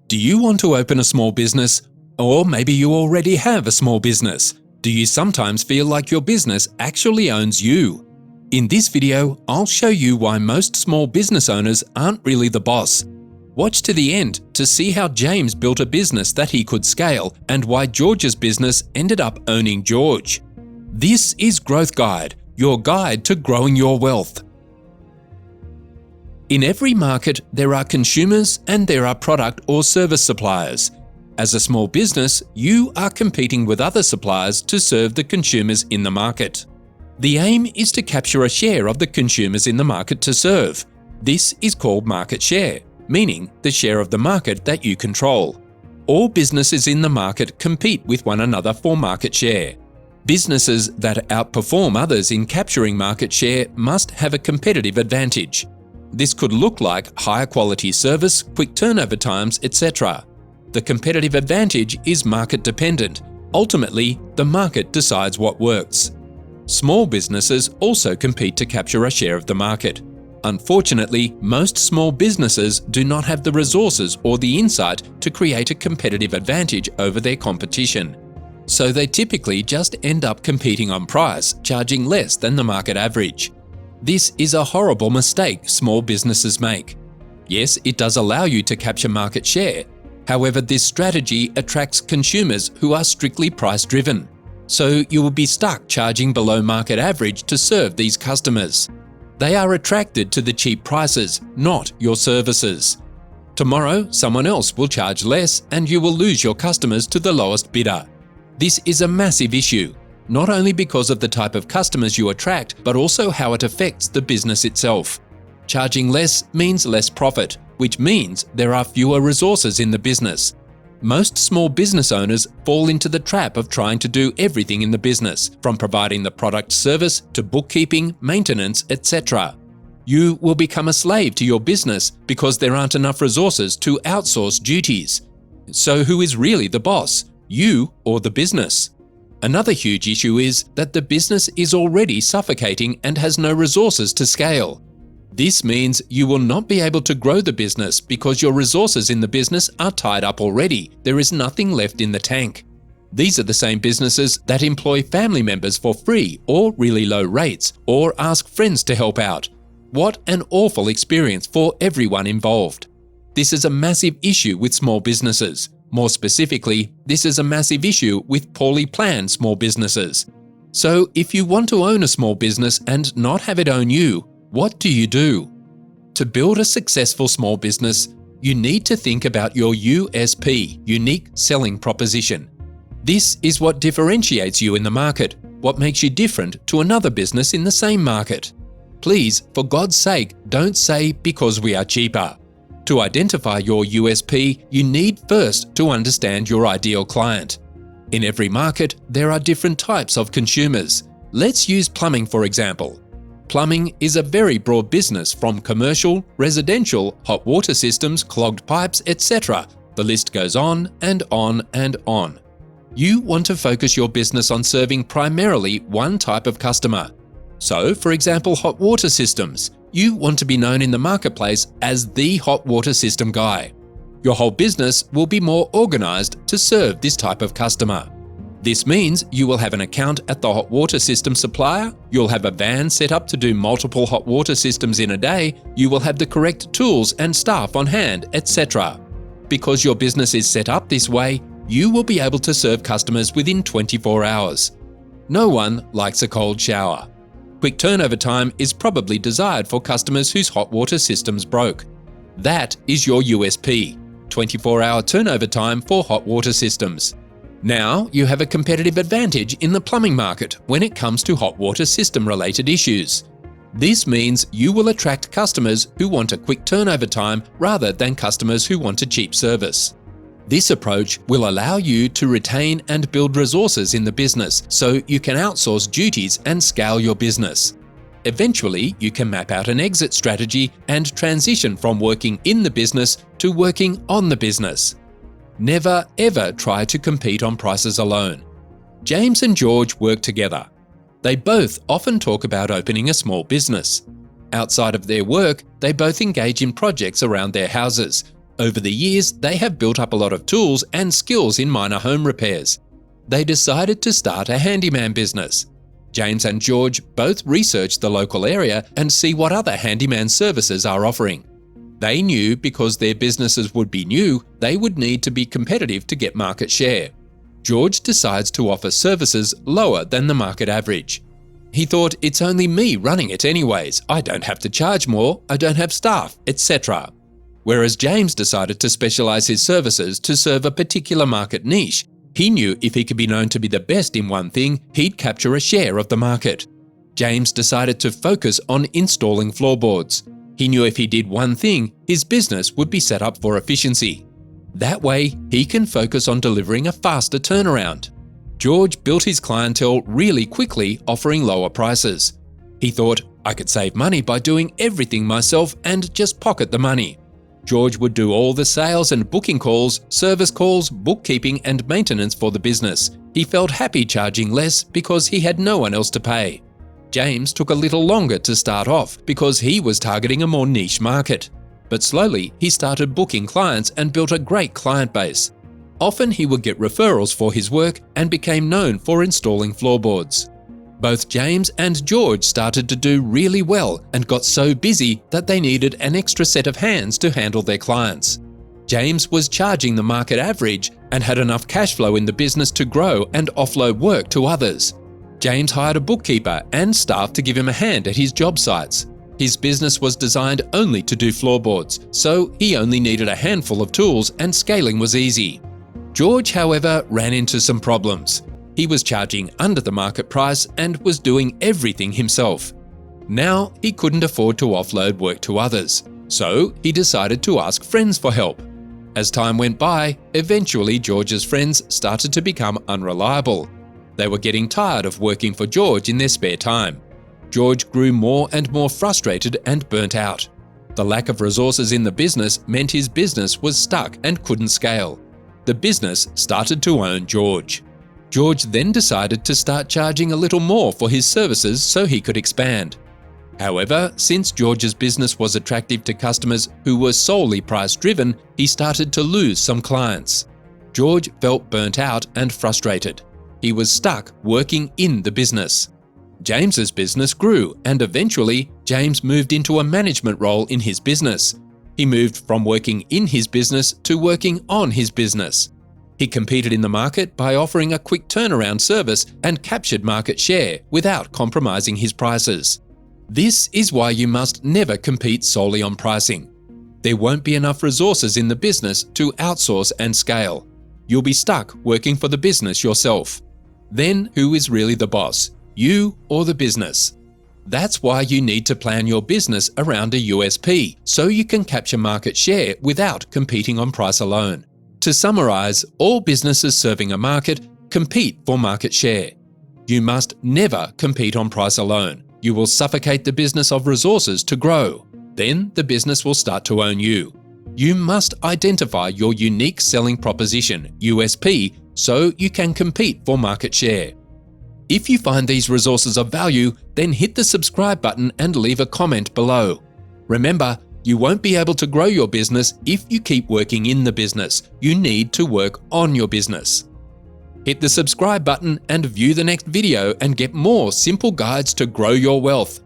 Do you want to open a small business? Or maybe you already have a small business. Do you sometimes feel like your business actually owns you? In this video, I'll show you why most small business owners aren't really the boss. Watch to the end to see how James built a business that he could scale and why George's business ended up owning George. This is Growth Guide, your guide to growing your wealth. In every market, there are consumers and there are product or service suppliers. As a small business, you are competing with other suppliers to serve the consumers in the market. The aim is to capture a share of the consumers in the market to serve. This is called market share, meaning the share of the market that you control. All businesses in the market compete with one another for market share. Businesses that outperform others in capturing market share must have a competitive advantage. This could look like higher quality service, quick turnover times, etc. The competitive advantage is market dependent. Ultimately, the market decides what works. Small businesses also compete to capture a share of the market. Unfortunately, most small businesses do not have the resources or the insight to create a competitive advantage over their competition. So they typically just end up competing on price, charging less than the market average. This is a horrible mistake small businesses make. Yes, it does allow you to capture market share. However, this strategy attracts consumers who are strictly price-driven. So you will be stuck charging below market average to serve these customers. They are attracted to the cheap prices, not your services. Tomorrow, someone else will charge less and you will lose your customers to the lowest bidder. This is a massive issue, not only because of the type of customers you attract, but also how it affects the business itself. Charging less means less profit, which means there are fewer resources in the business. Most small business owners fall into the trap of trying to do everything in the business, from providing the product service to bookkeeping, maintenance, etc. You will become a slave to your business because there aren't enough resources to outsource duties. So who is really the boss, you or the business? Another huge issue is that the business is already suffocating and has no resources to scale. This means you will not be able to grow the business because your resources in the business are tied up already. There is nothing left in the tank. These are the same businesses that employ family members for free or really low rates, or ask friends to help out. What an awful experience for everyone involved. This is a massive issue with small businesses. More specifically, this is a massive issue with poorly planned small businesses. So if you want to own a small business and not have it own you, what do you do? To build a successful small business, you need to think about your USP, unique selling proposition. This is what differentiates you in the market, what makes you different to another business in the same market. Please, for God's sake, don't say because we are cheaper. To identify your USP, you need first to understand your ideal client. In every market, there are different types of consumers. Let's use plumbing for example. Plumbing is a very broad business from commercial, residential, hot water systems, clogged pipes, etc. The list goes on and on and on. You want to focus your business on serving primarily one type of customer. So, for example, hot water systems. You want to be known in the marketplace as the hot water system guy. Your whole business will be more organized to serve this type of customer. This means you will have an account at the hot water system supplier, you'll have a van set up to do multiple hot water systems in a day, you will have the correct tools and staff on hand, etc. Because your business is set up this way, you will be able to serve customers within 24 hours. No one likes a cold shower. Quick turnover time is probably desired for customers whose hot water systems broke. That is your USP, 24-hour turnover time for hot water systems. Now you have a competitive advantage in the plumbing market when it comes to hot water system related issues. This means you will attract customers who want a quick turnover time rather than customers who want a cheap service. This approach will allow you to retain and build resources in the business so you can outsource duties and scale your business. Eventually, you can map out an exit strategy and transition from working in the business to working on the business. Never ever try to compete on prices alone. James and George work together. They both often talk about opening a small business. Outside of their work, they both engage in projects around their houses. Over the years, they have built up a lot of tools and skills in minor home repairs. They decided to start a handyman business. James and George both researched the local area and see what other handyman services are offering. They knew because their businesses would be new, they would need to be competitive to get market share. George decides to offer services lower than the market average. He thought, it's only me running it anyways, I don't have to charge more, I don't have staff, etc. Whereas James decided to specialize his services to serve a particular market niche. He knew if he could be known to be the best in one thing, he'd capture a share of the market. James decided to focus on installing floorboards. He knew if he did one thing, his business would be set up for efficiency. That way, he can focus on delivering a faster turnaround. George built his clientele really quickly, offering lower prices. He thought, I could save money by doing everything myself and just pocket the money. George would do all the sales and booking calls, service calls, bookkeeping and maintenance for the business. He felt happy charging less because he had no one else to pay. James took a little longer to start off because he was targeting a more niche market. But slowly, he started booking clients and built a great client base. Often he would get referrals for his work and became known for installing floorboards. Both James and George started to do really well and got so busy that they needed an extra set of hands to handle their clients. James was charging the market average and had enough cash flow in the business to grow and offload work to others. James hired a bookkeeper and staff to give him a hand at his job sites. His business was designed only to do floorboards, so he only needed a handful of tools and scaling was easy. George, however, ran into some problems. He was charging under the market price and was doing everything himself. Now he couldn't afford to offload work to others, so he decided to ask friends for help. As time went by, eventually George's friends started to become unreliable. They were getting tired of working for George in their spare time. George grew more and more frustrated and burnt out. The lack of resources in the business meant his business was stuck and couldn't scale. The business started to own George. George then decided to start charging a little more for his services so he could expand. However, since George's business was attractive to customers who were solely price-driven, he started to lose some clients. George felt burnt out and frustrated. He was stuck working in the business. James's business grew, and eventually, James moved into a management role in his business. He moved from working in his business to working on his business. He competed in the market by offering a quick turnaround service and captured market share without compromising his prices. This is why you must never compete solely on pricing. There won't be enough resources in the business to outsource and scale. You'll be stuck working for the business yourself. Then who is really the boss, you or the business? That's why you need to plan your business around a USP so you can capture market share without competing on price alone. To summarize, all businesses serving a market compete for market share. You must never compete on price alone. You will suffocate the business of resources to grow. Then the business will start to own you. You must identify your unique selling proposition, USP, so you can compete for market share. If you find these resources of value, then hit the subscribe button and leave a comment below. Remember, you won't be able to grow your business if you keep working in the business. You need to work on your business. Hit the subscribe button and view the next video and get more simple guides to grow your wealth.